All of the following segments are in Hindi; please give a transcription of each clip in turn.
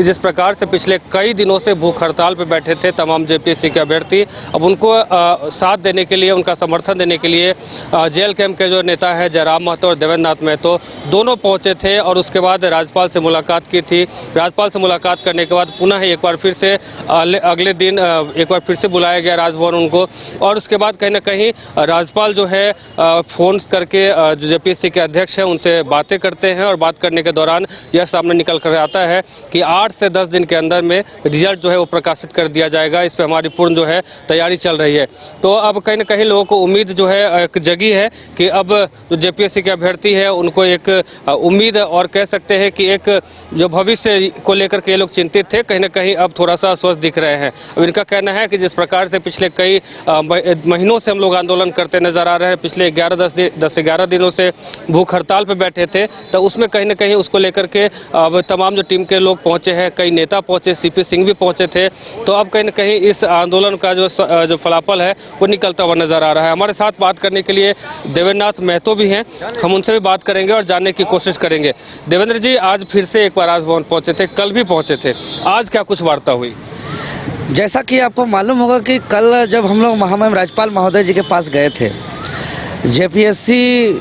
कि जिस प्रकार से पिछले कई दिनों से भूख हड़ताल पर बैठे थे तमाम जेपीएससी के अभ्यर्थी, अब उनको साथ देने के लिए, उनका समर्थन देने के लिए जेएल कैंप के जो नेता हैं जयराम महतो और देवेंद्र नाथ महतो दोनों पहुंचे थे और उसके बाद राज्यपाल से मुलाकात की थी। राज्यपाल से मुलाकात करने के बाद पुनः एक बार फिर से अगले दिन एक बार फिर से बुलाया गया राजभवन उनको, और उसके बाद कहीं ना कहीं राज्यपाल जो है फ़ोन करके जो जेपीएससी के अध्यक्ष हैं उनसे बातें करते हैं और बात करने के दौरान यह सामने निकल कर आता है कि 8 से 10 दिन के अंदर में रिजल्ट जो है वो प्रकाशित कर दिया जाएगा। इस पर हमारी पूर्ण जो है तैयारी चल रही है। तो अब कहीं ना कहीं लोगों को उम्मीद जो है एक जगी है कि अब जो जेपीएससी के अभ्यर्थी है उनको एक उम्मीद और कह सकते हैं कि एक जो भविष्य को लेकर के लोग चिंतित थे, कहीं ना कहीं अब थोड़ा सा स्वस्थ दिख रहे हैं। अब इनका कहना है कि जिस प्रकार से पिछले कई महीनों से हम लोग आंदोलन करते नजर आ रहे हैं, पिछले 10 से 11 दिनों से भूख हड़ताल पर बैठे थे, तो उसमें कहीं ना कहीं उसको लेकर के अब तमाम जो टीम के लोग पहुंचे हैं, कई नेता पहुंचे, सीपी सिंह भी पहुंचे थे, तो अब कहीं ना कहीं इस आंदोलन का जो फलाफल है वो निकलता हुआ नजर आ रहा है। हमारे साथ बात करने के लिए देवेंद्र नाथ महतो भी हैं, हम उनसे भी बात करेंगे और जानने की कोशिश करेंगे। देवेंद्र जी, आज फिर से एक बार राजभवन पहुंचे थे, कल भी पहुंचे थे, आज क्या कुछ वार्ता हुई? जैसा कि आपको मालूम होगा कि कल जब हम लोग महामहिम राज्यपाल महोदय जी के पास गए थे, जेपीएससी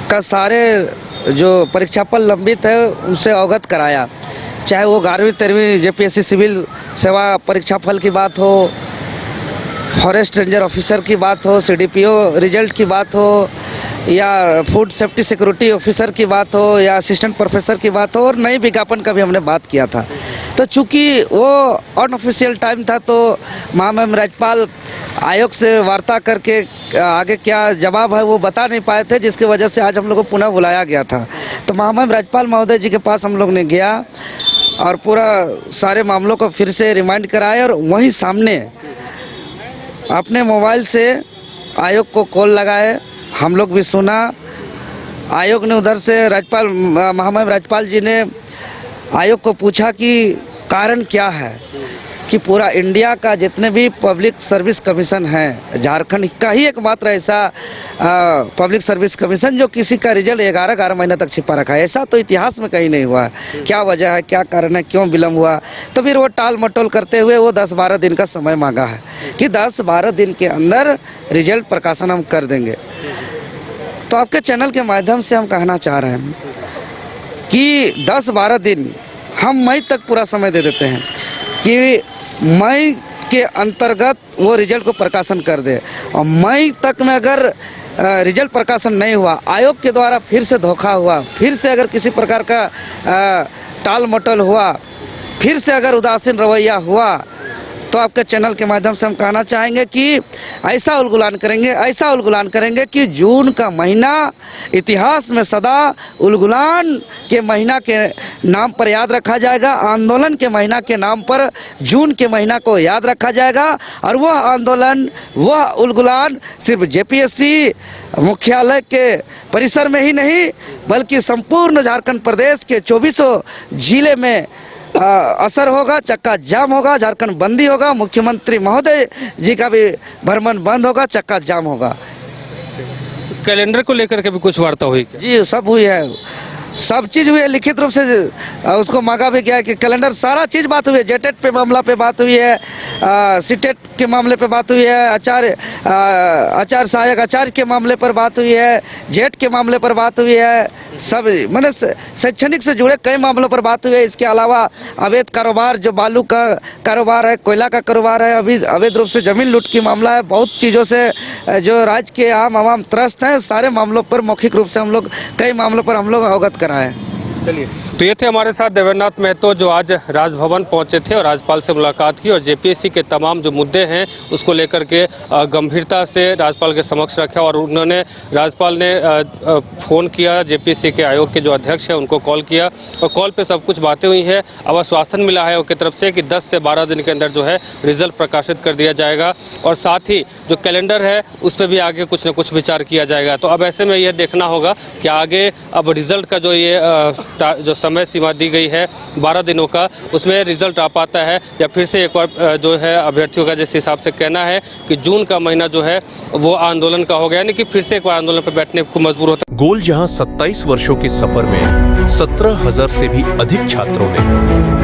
का सारे जो परीक्षा फल लंबित है उनसे अवगत कराया, चाहे वो 11वीं 13वीं जेपीएससी सिविल सेवा परीक्षा फल की बात हो, फॉरेस्ट रेंजर ऑफिसर की बात हो, सीडीपीओ रिजल्ट की बात हो, या फूड सेफ्टी सिक्योरिटी ऑफिसर की बात हो, या असिस्टेंट प्रोफेसर की बात हो, और नई विज्ञापन का भी हमने बात किया था। तो चूँकि वो अनऑफिशियल टाइम था तो महामहिम राज्यपाल आयोग से वार्ता करके आगे क्या जवाब है वो बता नहीं पाए थे, जिसकी वजह से आज हम लोग को पुनः बुलाया गया था। तो महामहिम राज्यपाल महोदय जी के पास हम लोग ने गया और पूरा सारे मामलों को फिर से रिमाइंड कराया, और वहीं सामने अपने मोबाइल से आयोग को कॉल लगाए, हम लोग भी सुना। आयोग ने उधर से राज्यपाल महामहिम राज्यपाल जी ने आयोग को पूछा कि कारण क्या है कि पूरा इंडिया का जितने भी पब्लिक सर्विस कमीशन हैं, झारखंड का ही एकमात्र ऐसा पब्लिक सर्विस कमीशन जो किसी का रिजल्ट 11 महीने तक छिपा रखा है। ऐसा तो इतिहास में कहीं नहीं हुआ है। क्या वजह है, क्या कारण है, क्यों विलम्ब हुआ? तो फिर वो टाल मटोल करते हुए वो 10-12 दिन का समय मांगा है कि 10-12 दिन के अंदर रिजल्ट प्रकाशन हम कर देंगे। तो आपके चैनल के माध्यम से हम कहना चाह रहे हैं कि 10-12 दिन हम मई तक पूरा समय दे देते हैं कि मई के अंतर्गत वो रिजल्ट को प्रकाशन कर दे, और मई तक में अगर रिजल्ट प्रकाशन नहीं हुआ, आयोग के द्वारा फिर से धोखा हुआ, फिर से अगर किसी प्रकार का टाल मटोल हुआ, फिर से अगर उदासीन रवैया हुआ, तो आपके चैनल के माध्यम से हम कहना चाहेंगे कि ऐसा उलगुलान करेंगे कि जून का महीना इतिहास में सदा उलगुलान के महीना के नाम पर याद रखा जाएगा। आंदोलन के महीना के नाम पर जून के महीना को याद रखा जाएगा, और वह आंदोलन, वह उलगुलान सिर्फ जेपीएससी मुख्यालय के परिसर में ही नहीं बल्कि संपूर्ण झारखंड प्रदेश के 24 जिले में असर होगा, चक्का जाम होगा, झारखंड बंदी होगा, मुख्यमंत्री महोदय जी का भी भ्रमण बंद होगा, चक्का जाम होगा। कैलेंडर को लेकर के भी कुछ वार्ता हुई क्या? जी, सब हुई है, सब चीज़ हुई है, लिखित रूप से उसको मांगा भी गया है कि कैलेंडर, सारा चीज़ बात हुई है। जेटेट पे मामला पे बात हुई है, सीटेट के मामले पे बात हुई है, आचार्य सहायक आचार्य के मामले पर बात हुई है, जेट के मामले पर बात हुई है, सब मैंने शैक्षणिक से जुड़े कई मामलों पर बात हुई है। इसके अलावा अवैध कारोबार, जो बालू का कारोबार है, कोयला का कारोबार है, अभी अवैध रूप से ज़मीन लूट की मामला है, बहुत चीज़ों से जो राज्य के आम आवाम त्रस्त हैं, सारे मामलों पर मौखिक रूप से हम लोग कई मामलों पर हम लोग अवगत कराए। चलिए, तो ये थे हमारे साथ देवेंद्र नाथ महतो जो आज राजभवन पहुंचे थे और राज्यपाल से मुलाकात की और जेपीएससी के तमाम जो मुद्दे हैं उसको लेकर के गंभीरता से राज्यपाल के समक्ष रखा, और उन्होंने राज्यपाल ने फ़ोन किया, जेपीएससी के आयोग के जो अध्यक्ष हैं उनको कॉल किया, और कॉल पे सब कुछ बातें हुई हैं। अब आश्वासन मिला है उनकी तरफ से कि 10 से 12 दिन के अंदर जो है रिजल्ट प्रकाशित कर दिया जाएगा, और साथ ही जो कैलेंडर है उस पर भी आगे कुछ न कुछ विचार किया जाएगा। तो अब ऐसे में यह देखना होगा कि आगे अब रिजल्ट का जो समय सीमा दी गई है 12 दिनों का, उसमें रिजल्ट आ पाता है या फिर से एक बार जो है अभ्यर्थियों का जिस हिसाब से कहना है कि जून का महीना जो है वो आंदोलन का हो गया, यानी कि फिर से एक बार आंदोलन पर बैठने को मजबूर होता है। गोल जहां 27 वर्षों के सफर में 17,000 से भी अधिक छात्रों ने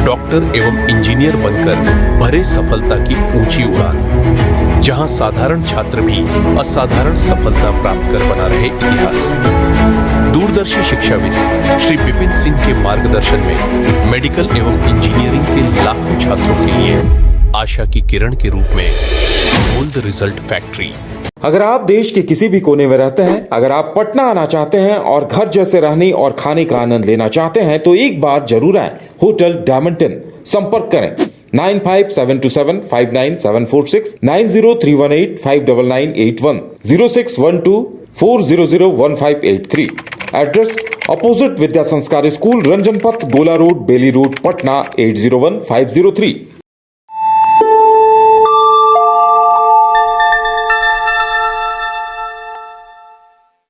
डॉक्टर एवं इंजीनियर बनकर भरे सफलता की ऊंची उड़ान। जहां साधारण छात्र भी असाधारण सफलता प्राप्त कर बना रहे इतिहास। दूरदर्शी शिक्षाविद श्री विपिन सिंह के मार्गदर्शन में मेडिकल एवं इंजीनियरिंग के लाखों छात्रों के लिए आशा की किरण के रूप में गोल्ड रिजल्ट फैक्ट्री। अगर आप देश के किसी भी कोने में रहते हैं, अगर आप पटना आना चाहते हैं और घर जैसे रहने और खाने का आनंद लेना चाहते हैं तो एक बार जरूर आए होटल डायमंटन। संपर्क करें 9572759746, 90318599810, 0612400158 एड्रेस अपोजिट विद्या संस्कार स्कूल, रंजन पथ, गोला रोड, बेली रोड, पटना 801503।